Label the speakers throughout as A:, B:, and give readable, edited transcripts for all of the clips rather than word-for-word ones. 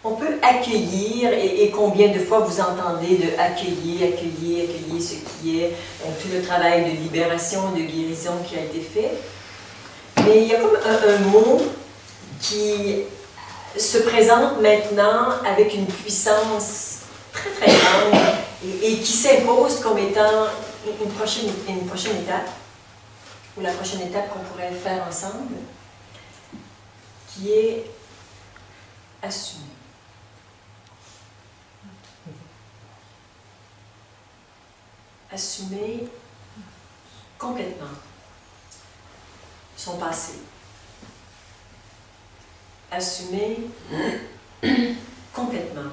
A: On peut accueillir, et combien de fois vous entendez de accueillir ce qui est, donc tout le travail de libération, de guérison qui a été fait. Mais il y a comme un mot qui se présente maintenant avec une puissance très très grande et qui s'impose comme étant une prochaine étape, ou la prochaine étape qu'on pourrait faire ensemble, qui est assumer. Assumer complètement son passé. Assumer complètement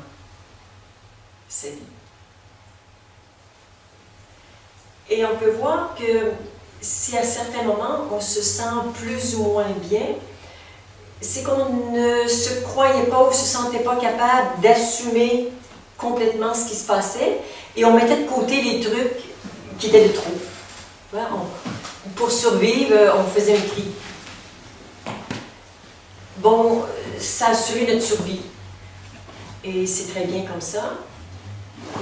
A: sa vie. Et on peut voir que si à certains moments on se sent plus ou moins bien, c'est qu'on ne se croyait pas ou se sentait pas capable d'assumer complètement ce qui se passait et on mettait de côté les trucs qui étaient de trop. Voilà, pour survivre, on faisait un tri. Bon, ça assurait notre survie. Et c'est très bien comme ça.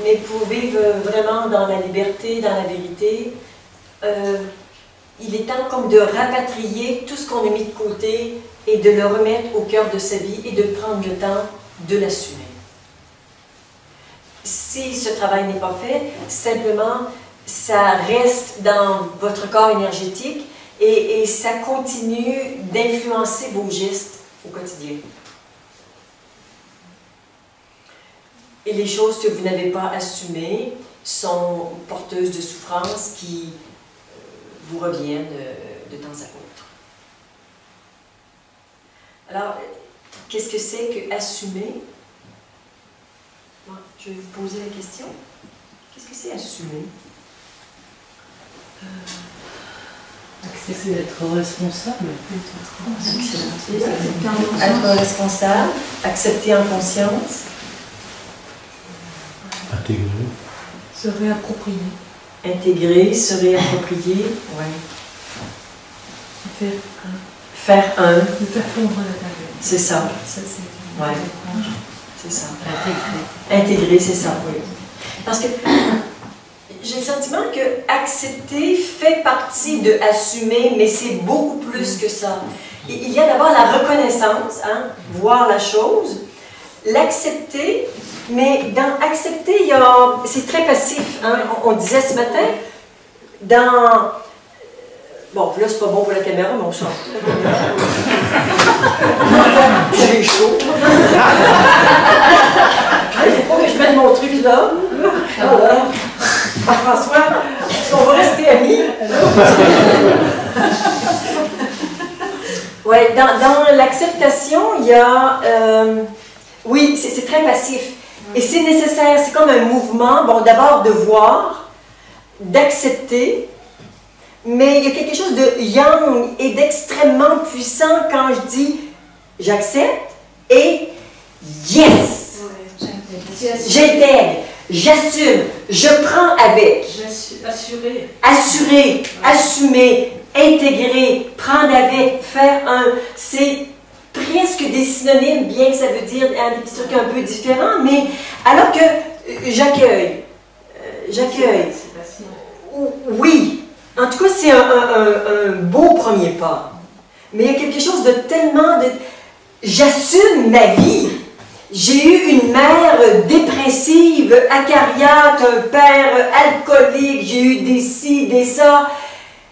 A: Mais pour vivre vraiment dans la liberté, dans la vérité, il est temps comme de rapatrier tout ce qu'on a mis de côté et de le remettre au cœur de sa vie et de prendre le temps de l'assumer. Si ce travail n'est pas fait, simplement, ça reste dans votre corps énergétique et ça continue d'influencer vos gestes au quotidien. Et les choses que vous n'avez pas assumées sont porteuses de souffrances qui vous reviennent de temps à autre. Alors, qu'est-ce que c'est que assumer? Je vais vous poser la question. Qu'est-ce que c'est assumer?
B: Accepter d'être responsable.
A: Être responsable, accepter en conscience.
C: Intégrer.
B: Se réapproprier.
A: Intégrer, se réapproprier. Oui.
B: Faire un.
A: Faire un.
B: De faire fondre la table.
A: C'est ça.
B: Ça, c'est
A: ouais. C'est ça. Intégrer. Intégrer, c'est ça, oui. Parce que j'ai le sentiment que accepter fait partie de assumer, mais c'est beaucoup plus que ça. Il y a d'abord la reconnaissance, hein, voir la chose, l'accepter, mais dans accepter, c'est très passif. Hein. On disait ce matin, dans... Bon, là, c'est pas bon pour la caméra, mais on sort. J'ai chaud. Il faut pas que je mette mon truc là. Alors, François, est-ce qu'on va rester amis? Oui, dans l'acceptation, il y a... oui, c'est très passif. Et c'est nécessaire, c'est comme un mouvement. Bon, d'abord de voir, d'accepter, mais il y a quelque chose de yang et d'extrêmement puissant quand je dis j'accepte et yes! J'intègre, j'assume, je prends avec.
B: Assurer.
A: Assurer, assumer, intégrer, prendre avec, faire un. C'est presque des synonymes, bien que ça veut dire des petits trucs un peu différents, mais alors que j'accueille. J'accueille. Oui. En tout cas, c'est un beau premier pas. Mais il y a quelque chose de tellement de... J'assume ma vie. J'ai eu une mère dépressive, acariate, un père alcoolique, j'ai eu des ci, des ça.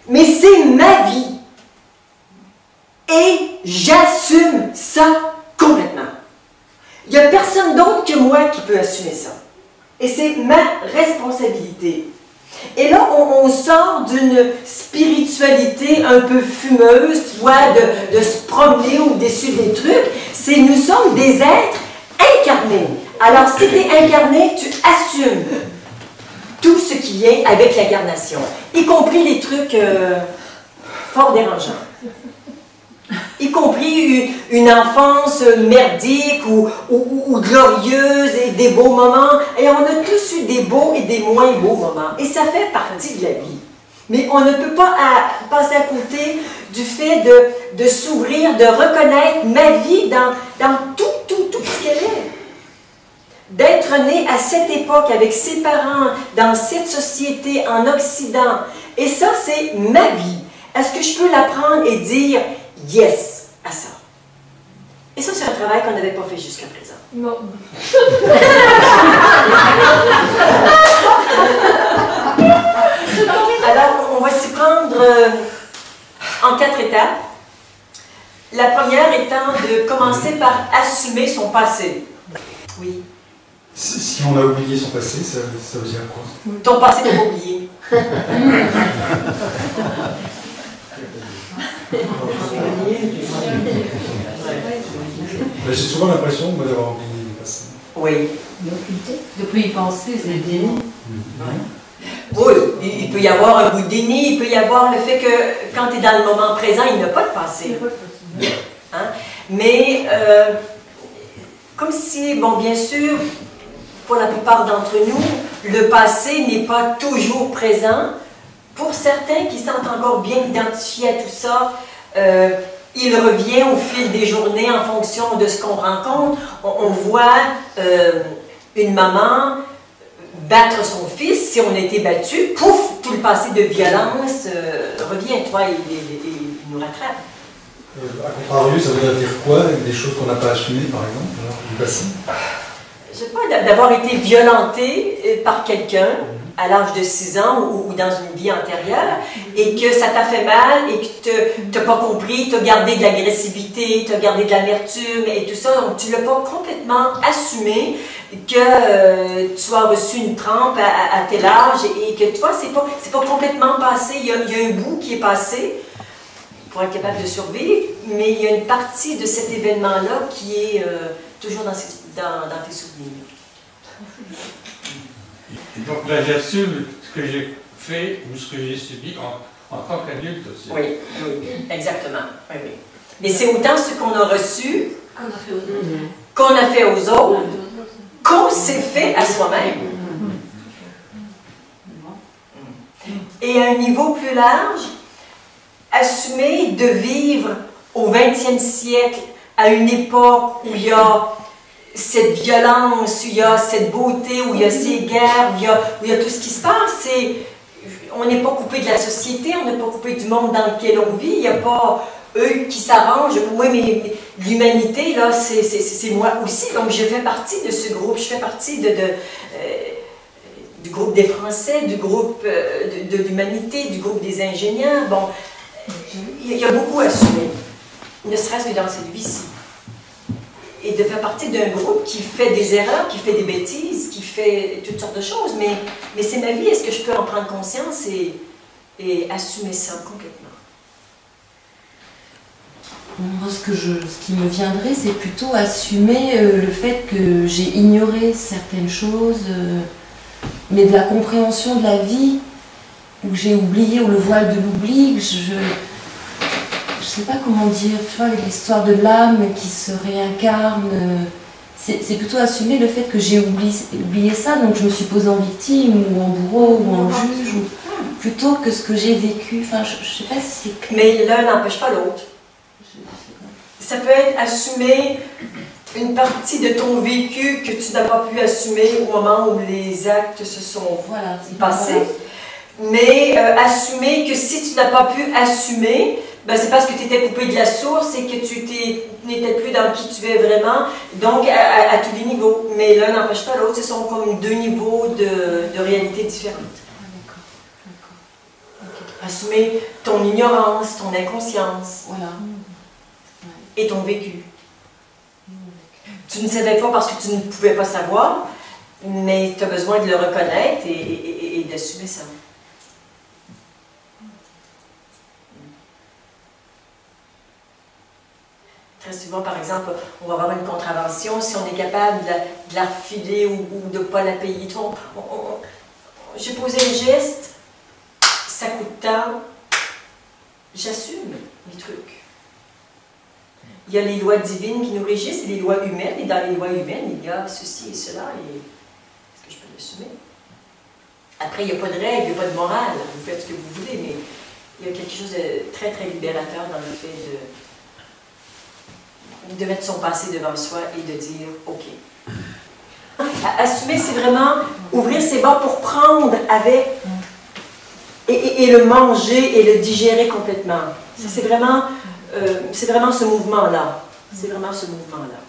A: Mais c'est ma vie. Et j'assume ça complètement. Il n'y a personne d'autre que moi qui peut assumer ça. Et c'est ma responsabilité. Et là, on sort d'une spiritualité un peu fumeuse, soit de se promener au-dessus des trucs. Nous sommes des êtres incarnés. Alors, si tu es incarné, tu assumes tout ce qui vient avec l'incarnation, y compris les trucs fort dérangeants. Y compris une enfance merdique ou glorieuse et des beaux moments. Et on a tous eu des beaux et des moins beaux moments. Et ça fait partie de la vie. Mais on ne peut pas passer à côté du fait de s'ouvrir, de reconnaître ma vie dans tout ce qu'elle est. d'être né à cette époque avec ses parents, dans cette société en Occident, et ça, c'est ma vie. Est-ce que je peux la prendre et dire yes à ça? Et ça, c'est un travail qu'on n'avait pas fait jusqu'à présent.
B: Non.
A: Alors, on va s'y prendre en 4 étapes. La première étant de commencer par assumer son passé. Oui.
C: Si on a oublié son passé, ça veut dire quoi?
A: Ton passé n'est pas oublié.
C: J'ai souvent l'impression d'avoir oublié le passé.
A: Oui.
B: De plus y penser, c'est le déni.
A: Oui, il peut y avoir un bout de déni, il peut y avoir le fait que quand tu es dans le moment présent, il n'y a pas de passé. Hein? Mais comme si, bon, bien sûr, pour la plupart d'entre nous, le passé n'est pas toujours présent. Pour certains qui sont encore bien identifiés à tout ça, il revient au fil des journées en fonction de ce qu'on rencontre. On voit une maman battre son fils. Si on a été battu, pouf, tout le passé de violence revient. Toi, il nous rattrape.
C: A contrario, ça veut dire quoi? Des choses qu'on n'a pas assumées, par exemple, du passé?
A: Je sais pas, d'avoir été violenté par quelqu'un à l'âge de 6 ans ou dans une vie antérieure, et que ça t'a fait mal, et que tu n'as pas compris, tu as gardé de l'agressivité, tu as gardé de l'amertume et tout ça, donc tu ne l'as pas complètement assumé, que tu as reçu une trempe à tel âge, et que toi, c'est pas complètement passé, il y a un bout qui est passé pour être capable de survivre, mais il y a une partie de cet événement-là qui est toujours dans tes souvenirs.
D: Et donc là, j'assume ce que j'ai fait ou ce que j'ai subi en tant qu'adulte aussi.
A: Oui, oui, exactement. Oui, oui. Mais c'est autant ce qu'on a reçu, qu'on a fait aux autres, qu'on s'est fait à soi-même. Et à un niveau plus large, assumer de vivre au 20e siècle, à une époque où il y a cette violence, où il y a cette beauté, où il y a ces guerres, où il y a tout ce qui se passe. On n'est pas coupé de la société, on n'est pas coupé du monde dans lequel on vit. Il n'y a pas eux qui s'arrangent. Oui, mais l'humanité, là, c'est moi aussi. Donc, je fais partie de ce groupe. Je fais partie du groupe des Français, du groupe de l'humanité, du groupe des ingénieurs. Bon, il y a beaucoup à assumer, ne serait-ce que dans cette vie-ci. Et de faire partie d'un groupe qui fait des erreurs, qui fait des bêtises, qui fait toutes sortes de choses. Mais c'est ma vie, est-ce que je peux en prendre conscience et assumer ça complètement?
E: Moi, ce qui me viendrait, c'est plutôt assumer le fait que j'ai ignoré certaines choses, mais de la compréhension de la vie, où j'ai oublié, ou le voile de l'oubli, que je sais pas comment dire, tu vois, l'histoire de l'âme qui se réincarne, c'est plutôt assumer le fait que j'ai oublié ça, donc je me suis posée en victime, ou en bourreau, ou en juge, plutôt que ce que j'ai vécu. Enfin, je sais pas si c'est clair.
A: Mais l'un n'empêche pas l'autre. Ça peut être assumer une partie de ton vécu que tu n'as pas pu assumer au moment où les actes se sont passés. Mais assumer que si tu n'as pas pu assumer, ben c'est parce que tu étais coupé de la source et que tu n'étais plus dans qui tu es vraiment, donc à tous les niveaux. Mais l'un n'empêche pas l'autre, ce sont comme deux niveaux de réalité différentes. Assumer ton ignorance, ton inconscience, et ton vécu. Tu ne savais pas parce que tu ne pouvais pas savoir, mais tu as besoin de le reconnaître et d'assumer ça. Très souvent, par exemple, on va avoir une contravention, si on est capable de la refiler ou de ne pas la payer. J'ai posé un geste, ça coûte tant, j'assume mes trucs. Il y a les lois divines qui nous régissent et les lois humaines, et dans les lois humaines, il y a ceci et cela, et est-ce que je peux l'assumer? Après, il n'y a pas de règle, il n'y a pas de morale, vous faites ce que vous voulez, mais il y a quelque chose de très, très libérateur dans le fait de mettre son passé devant soi et de dire « OK ». Assumer, c'est vraiment ouvrir ses bras pour prendre avec et le manger et le digérer complètement. C'est vraiment ce mouvement-là. C'est vraiment ce mouvement-là.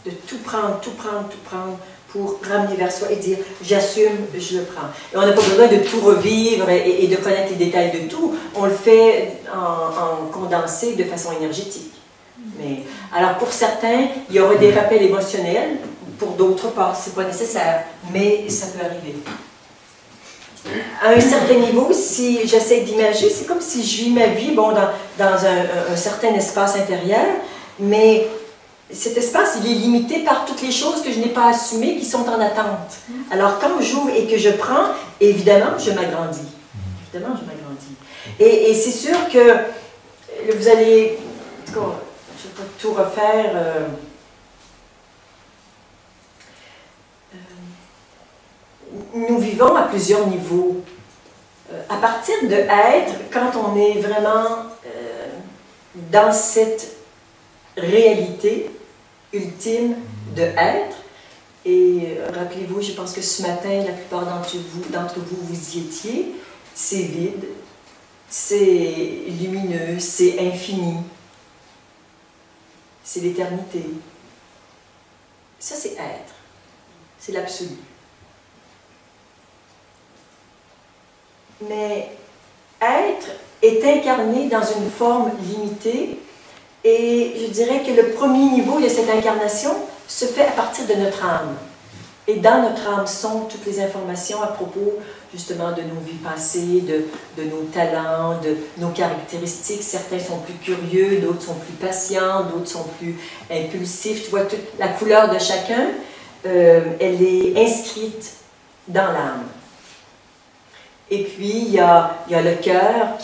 A: De tout prendre, tout prendre, tout prendre pour ramener vers soi et dire « j'assume, je le prends ». Et on n'a pas besoin de tout revivre et de connaître les détails de tout. On le fait en condensé de façon énergétique. Mais, alors pour certains, il y aura des rappels émotionnels, pour d'autres pas, c'est pas nécessaire, mais ça peut arriver. À un certain niveau, si j'essaie d'imager, c'est comme si je vis ma vie dans un certain espace intérieur, mais cet espace, il est limité par toutes les choses que je n'ai pas assumées qui sont en attente. Alors quand j'ouvre et que je prends, évidemment, je m'agrandis. Évidemment, je m'agrandis. Et c'est sûr que vous allez, en tout cas, je ne vais pas tout refaire. Nous vivons à plusieurs niveaux. À partir de être, quand on est vraiment dans cette réalité ultime de être, et rappelez-vous, je pense que ce matin, la plupart d'entre vous, vous y étiez, c'est vide, c'est lumineux, c'est infini, c'est l'éternité. Ça, c'est être, c'est l'absolu. Mais être est incarné dans une forme limitée et je dirais que le premier niveau de cette incarnation se fait à partir de notre âme. Et dans notre âme sont toutes les informations à propos justement de nos vies passées, de nos talents, de nos caractéristiques. Certains sont plus curieux, d'autres sont plus patients, d'autres sont plus impulsifs. Tu vois, toute la couleur de chacun, elle est inscrite dans l'âme. Et puis, il y a le cœur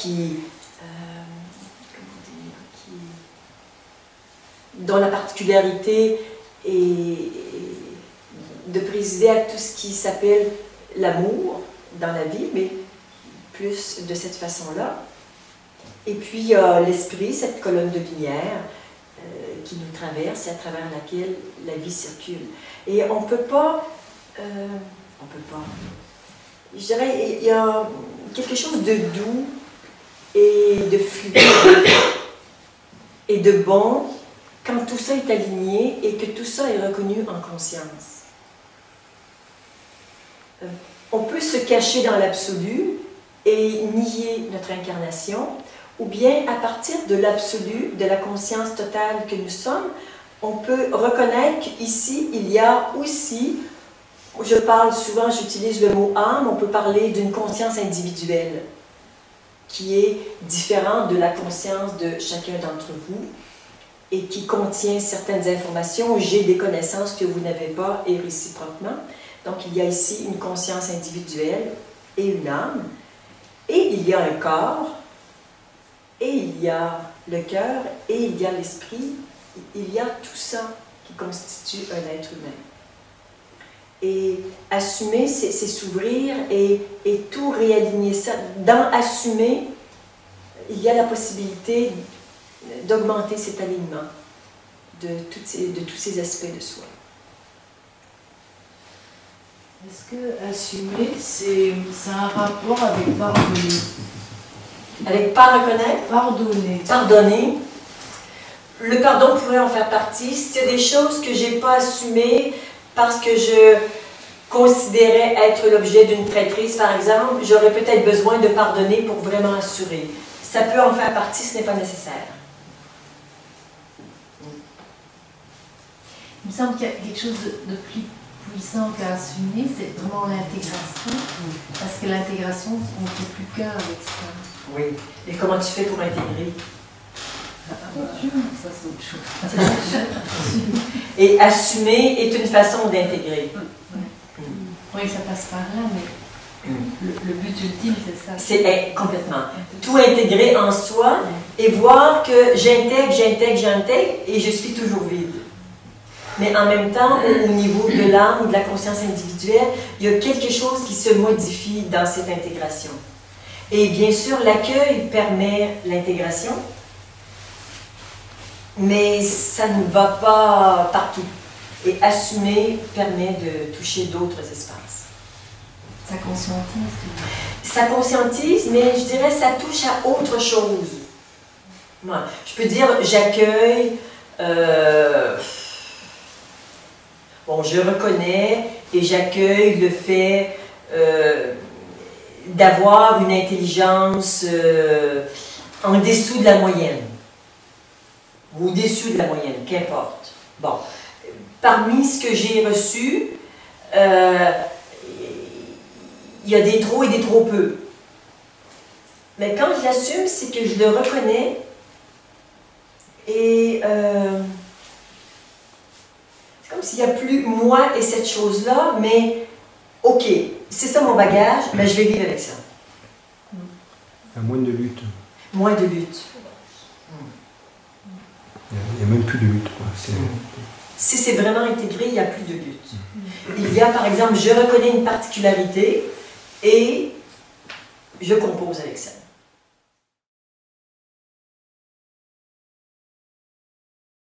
A: dont la particularité est de présider à tout ce qui s'appelle l'amour dans la vie, mais plus de cette façon-là. Et puis, il y a l'esprit, cette colonne de lumière qui nous traverse et à travers laquelle la vie circule. Et on ne peut pas... Je dirais, il y a quelque chose de doux et de fluide et de bon quand tout ça est aligné et que tout ça est reconnu en conscience. On peut se cacher dans l'absolu et nier notre incarnation, ou bien à partir de l'absolu, de la conscience totale que nous sommes, on peut reconnaître qu'ici, il y a aussi... Je parle souvent, j'utilise le mot âme, on peut parler d'une conscience individuelle qui est différente de la conscience de chacun d'entre vous et qui contient certaines informations. J'ai des connaissances que vous n'avez pas et réciproquement. Donc il y a ici une conscience individuelle et une âme. Et il y a un corps, et il y a le cœur, et il y a l'esprit. Il y a tout ça qui constitue un être humain. Et assumer, c'est s'ouvrir et tout réaligner ça. Dans assumer, il y a la possibilité d'augmenter cet alignement de tous ces aspects de soi.
B: Est-ce que assumer, c'est un rapport avec pardonner?
A: Avec pas reconnaître?
B: Pardonner.
A: Pardonner. Le pardon pourrait en faire partie. S'il y a des choses que je n'ai pas assumées, parce que je considérais être l'objet d'une traîtrise, par exemple, j'aurais peut-être besoin de pardonner pour vraiment assurer. Ça peut en faire partie, ce n'est pas nécessaire.
B: Il me semble qu'il y a quelque chose de plus puissant qu'à assumer, c'est vraiment l'intégration. Parce que l'intégration, on ne fait plus qu'un avec ça.
A: Oui. Et comment tu fais pour intégrer?
B: Ça, c'est autre chose.
A: Et assumer est une façon d'intégrer.
B: Oui, ça passe par là, mais le but ultime, c'est ça.
A: C'est complètement. Tout intégrer en soi et voir que j'intègre, et je suis toujours vide. Mais en même temps, au niveau de l'âme ou de la conscience individuelle, il y a quelque chose qui se modifie dans cette intégration. Et bien sûr, l'accueil permet l'intégration, mais ça ne va pas partout. Et assumer permet de toucher d'autres espaces.
E: Ça conscientise.
A: Ça conscientise, mais je dirais ça touche à autre chose. Ouais. Je peux dire, j'accueille, bon, je reconnais et j'accueille le fait d'avoir une intelligence en dessous de la moyenne, ou au-dessus de la moyenne, qu'importe. Bon, parmi ce que j'ai reçu, il y a des trop et des trop peu. Mais quand je l'assume, c'est que je le reconnais et c'est comme s'il n'y a plus moi et cette chose-là, mais ok, c'est ça mon bagage, mais je vais vivre avec ça.
F: Il y a moins de lutte.
A: Moins de lutte.
F: Il n'y a même plus de lutte. Quoi.
A: Si c'est vraiment intégré, il n'y a plus de lutte. Il y a, par exemple, je reconnais une particularité et je compose avec ça.